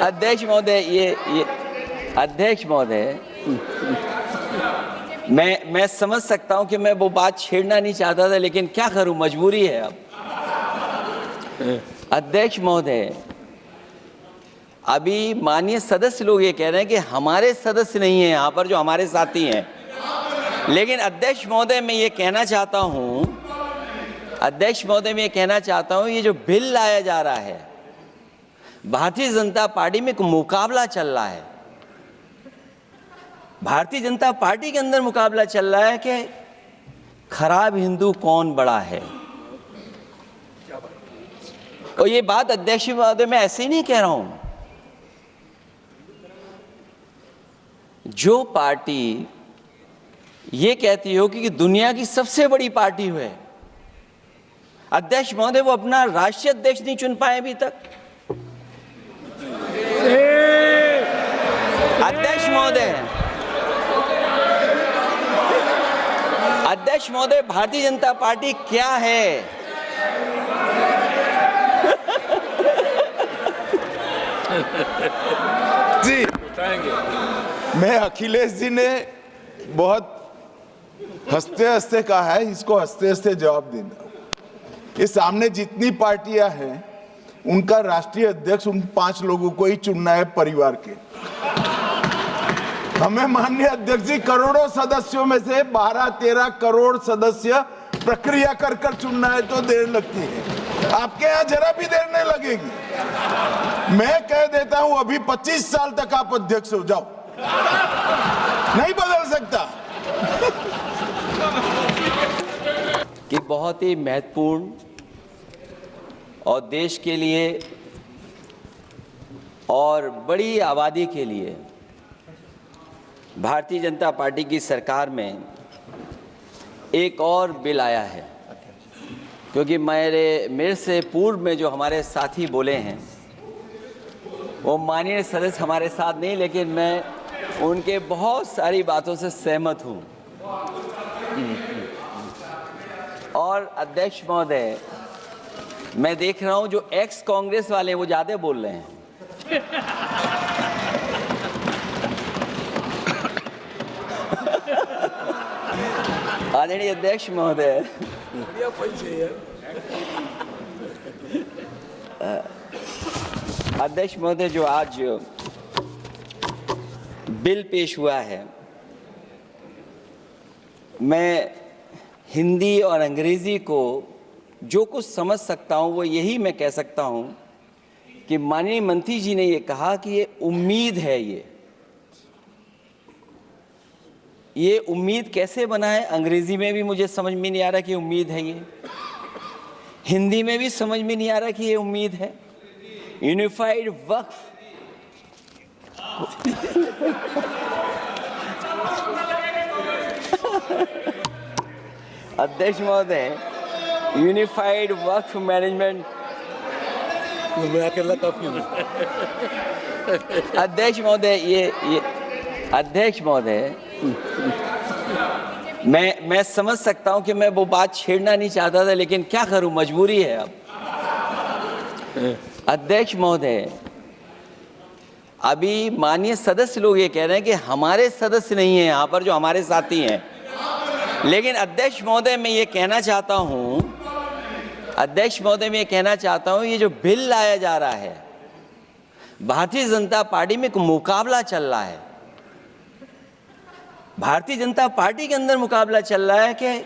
अध्यक्ष महोदय, ये अध्यक्ष महोदय, मैं समझ सकता हूं कि मैं वो बात छेड़ना नहीं चाहता था, लेकिन क्या करूं, मजबूरी है अब। अध्यक्ष महोदय, अभी माननीय सदस्य लोग ये कह रहे हैं कि हमारे सदस्य नहीं है यहाँ पर जो हमारे साथी हैं, लेकिन अध्यक्ष महोदय मैं ये कहना चाहता हूँ, अध्यक्ष महोदय मैं ये कहना चाहता हूँ, ये जो बिल लाया जा रहा है, भारतीय जनता पार्टी में एक मुकाबला चल रहा है। भारतीय जनता पार्टी के अंदर मुकाबला चल रहा है कि खराब हिंदू कौन बड़ा है। और ये बात अध्यक्ष महोदय मैं ऐसे ही नहीं कह रहा हूं। जो पार्टी ये कहती हो कि दुनिया की सबसे बड़ी पार्टी है, अध्यक्ष महोदय वो अपना राष्ट्रीय अध्यक्ष नहीं चुन पाए अभी तक। अध्यक्ष महोदय, अध्यक्ष महोदय, भारतीय जनता पार्टी क्या है? जी, मैं अखिलेश जी ने बहुत हंसते हंसते कहा है, इसको हंसते हंसते जवाब देना। ये सामने जितनी पार्टियां हैं उनका राष्ट्रीय अध्यक्ष उन 5 लोगों को ही चुनना है परिवार के। हमें माननीय अध्यक्ष जी करोड़ों सदस्यों में से 12-13 करोड़ सदस्य प्रक्रिया कर कर चुनना है तो देर लगती है। आपके यहाँ जरा भी देर नहीं लगेगी। मैं कह देता हूं अभी 25 साल तक आप अध्यक्ष हो जाओ, नहीं बदल सकता। कि बहुत ही महत्वपूर्ण और देश के लिए और बड़ी आबादी के लिए भारतीय जनता पार्टी की सरकार में एक और बिल आया है। क्योंकि मेरे से पूर्व में जो हमारे साथी बोले हैं वो माननीय सदस्य हमारे साथ नहीं, लेकिन मैं उनके बहुत सारी बातों से सहमत हूँ। और अध्यक्ष महोदय, मैं देख रहा हूँ जो एक्स कांग्रेस वाले हैं वो ज्यादा बोल रहे हैं। आदरणीय अध्यक्ष महोदय, अध्यक्ष महोदय, जो आज बिल पेश हुआ है, मैं हिंदी और अंग्रेजी को जो कुछ समझ सकता हूं वो यही मैं कह सकता हूं कि माननीय मंत्री जी ने ये कहा कि ये उम्मीद है। ये उम्मीद कैसे बना है, अंग्रेजी में भी मुझे समझ में नहीं आ रहा कि उम्मीद है, ये हिंदी में भी समझ में नहीं आ रहा कि ये उम्मीद है। यूनिफाइड वक्फ अध्यक्ष महोदय, यूनिफाइड वक्फ मैनेजमेंट, अध्यक्ष महोदय, ये अध्यक्ष महोदय, मैं समझ सकता हूं कि मैं वो बात छेड़ना नहीं चाहता था, लेकिन क्या करूं, मजबूरी है अब। अध्यक्ष महोदय, अभी माननीय सदस्य लोग ये कह रहे हैं कि हमारे सदस्य नहीं है यहाँ पर जो हमारे साथी हैं, लेकिन अध्यक्ष महोदय मैं ये कहना चाहता हूं, अध्यक्ष महोदय मैं ये कहना चाहता हूं, ये जो बिल लाया जा रहा है, भारतीय जनता पार्टी में एक मुकाबला चल रहा है। भारतीय जनता पार्टी के अंदर मुकाबला चल रहा है कि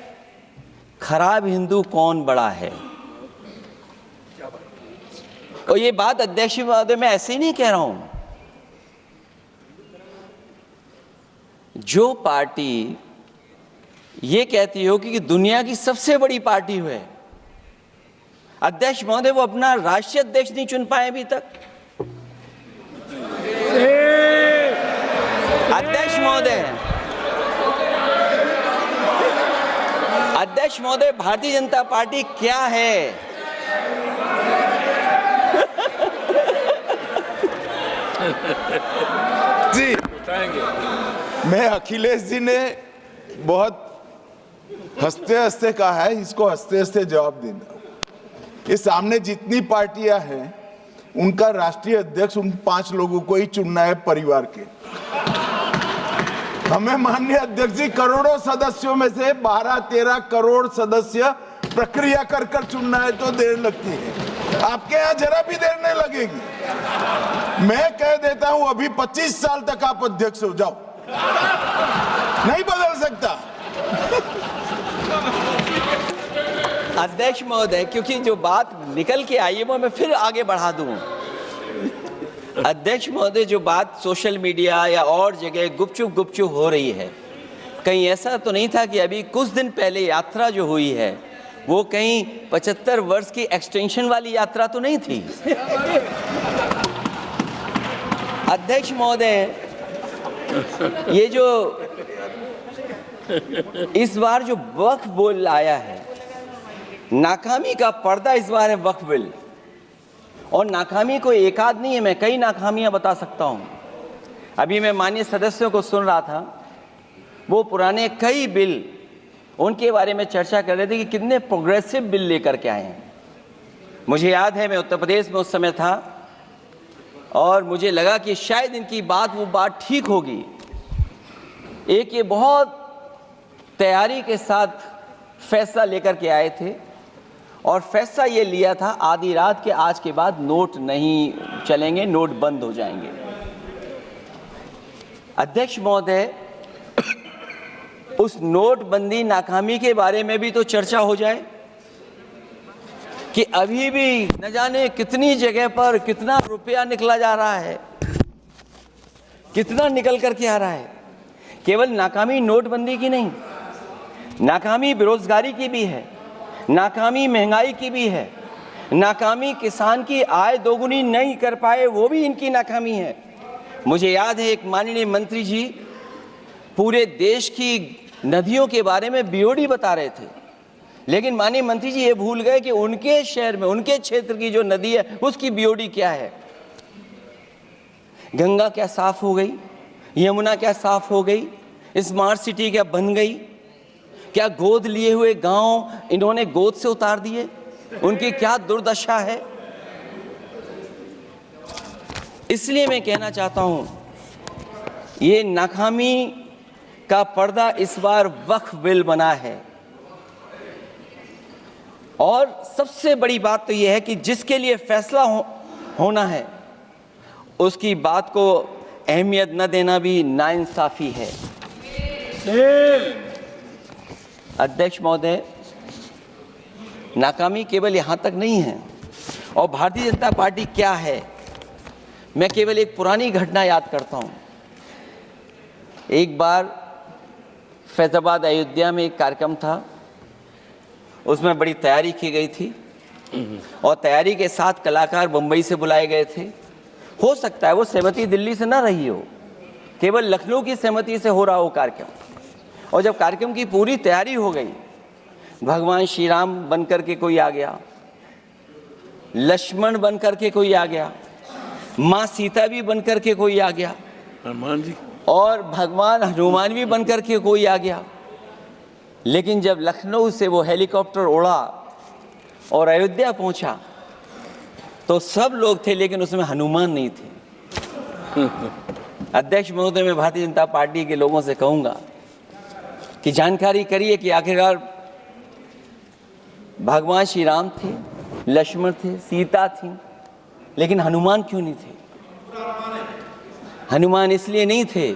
खराब हिंदू कौन बड़ा है। और ये बात अध्यक्ष महोदय मैं ऐसे ही नहीं कह रहा हूं। जो पार्टी ये कहती हो कि दुनिया की सबसे बड़ी पार्टी है, अध्यक्ष महोदय वो अपना राष्ट्रीय अध्यक्ष नहीं चुन पाए अभी तक। अध्यक्ष महोदय, अध्यक्ष महोदय, भारतीय जनता पार्टी क्या है? जी, मैं अखिलेश जी ने बहुत हंसते हंसते कहा है, इसको हंसते हंसते जवाब देना। ये सामने जितनी पार्टियां हैं उनका राष्ट्रीय अध्यक्ष उन 5 लोगों को ही चुनना है परिवार के। हमें माननीय अध्यक्ष जी करोड़ों सदस्यों में से 12-13 करोड़ सदस्य प्रक्रिया कर कर चुनना है तो देर लगती है। आपके यहाँ जरा भी देर नहीं लगेगी। मैं कह देता हूं अभी 25 साल तक आप अध्यक्ष हो जाओ, नहीं बदल सकता। अध्यक्ष महोदय, क्योंकि जो बात निकल के आई है वो मैं फिर आगे बढ़ा दूं। अध्यक्ष महोदय, जो बात सोशल मीडिया या और जगह गुपचुप हो रही है, कहीं ऐसा तो नहीं था कि अभी कुछ दिन पहले यात्रा जो हुई है वो कहीं 75 वर्ष की एक्सटेंशन वाली यात्रा तो नहीं थी। अध्यक्ष महोदय, ये जो इस बार जो वक्फ बिल आया है, नाकामी का पर्दा इस बार है वक्फ बिल। और नाकामी कोई एक आध नहीं है, मैं कई नाकामियां बता सकता हूं। अभी मैं माननीय सदस्यों को सुन रहा था, वो पुराने कई बिल उनके बारे में चर्चा कर रहे थे कि कितने प्रोग्रेसिव बिल लेकर के आए हैं। मुझे याद है मैं उत्तर प्रदेश में उस समय था और मुझे लगा कि शायद इनकी वो बात ठीक होगी। एक ये बहुत तैयारी के साथ फैसला लेकर के आए थे और फैसला ये लिया था आधी रात के आज के बाद नोट नहीं चलेंगे, नोट बंद हो जाएंगे। अध्यक्ष महोदय, उस नोटबंदी नाकामी के बारे में भी तो चर्चा हो जाए कि अभी भी न जाने कितनी जगह पर कितना रुपया निकला जा रहा है, कितना निकल करके आ रहा है। केवल नाकामी नोटबंदी की नहीं, नाकामी बेरोजगारी की भी है, नाकामी महंगाई की भी है, नाकामी किसान की आय दोगुनी नहीं कर पाए वो भी इनकी नाकामी है। मुझे याद है एक माननीय मंत्री जी पूरे देश की नदियों के बारे में बीओडी बता रहे थे, लेकिन माननीय मंत्री जी ये भूल गए कि उनके शहर में, उनके क्षेत्र की जो नदी है उसकी बीओडी क्या है। गंगा क्या साफ हो गई, यमुना क्या साफ हो गई, स्मार्ट सिटी क्या बन गई, क्या गोद लिए हुए गांव इन्होंने गोद से उतार दिए, उनकी क्या दुर्दशा है। इसलिए मैं कहना चाहता हूं, ये नाकामी का पर्दा इस बार वक्फ बिल बना है। और सबसे बड़ी बात तो यह है कि जिसके लिए फैसला होना है उसकी बात को अहमियत न देना भी नाइंसाफी है। अध्यक्ष महोदय, नाकामी केवल यहां तक नहीं है। और भारतीय जनता पार्टी क्या है, मैं केवल एक पुरानी घटना याद करता हूं। एक बार फैजाबाद अयोध्या में एक कार्यक्रम था, उसमें बड़ी तैयारी की गई थी और तैयारी के साथ कलाकार मुंबई से बुलाए गए थे। हो सकता है वो सहमति दिल्ली से ना रही हो, केवल लखनऊ की सहमति से हो रहा हो कार्यक्रम। और जब कार्यक्रम की पूरी तैयारी हो गई, भगवान श्री राम बन करके कोई आ गया, लक्ष्मण बन करके कोई आ गया, माँ सीता भी बन करके कोई आ गया, हनुमान जी, और भगवान हनुमान भी बन करके कोई आ गया। लेकिन जब लखनऊ से वो हेलीकॉप्टर उड़ा और अयोध्या पहुंचा तो सब लोग थे, लेकिन उसमें हनुमान नहीं थे। अध्यक्ष महोदय, मैं भारतीय जनता पार्टी के लोगों से कहूंगा कि जानकारी करिए कि आखिरकार भगवान श्री राम थे, लक्ष्मण थे, सीता थी, लेकिन हनुमान क्यों नहीं थे। हनुमान इसलिए नहीं थे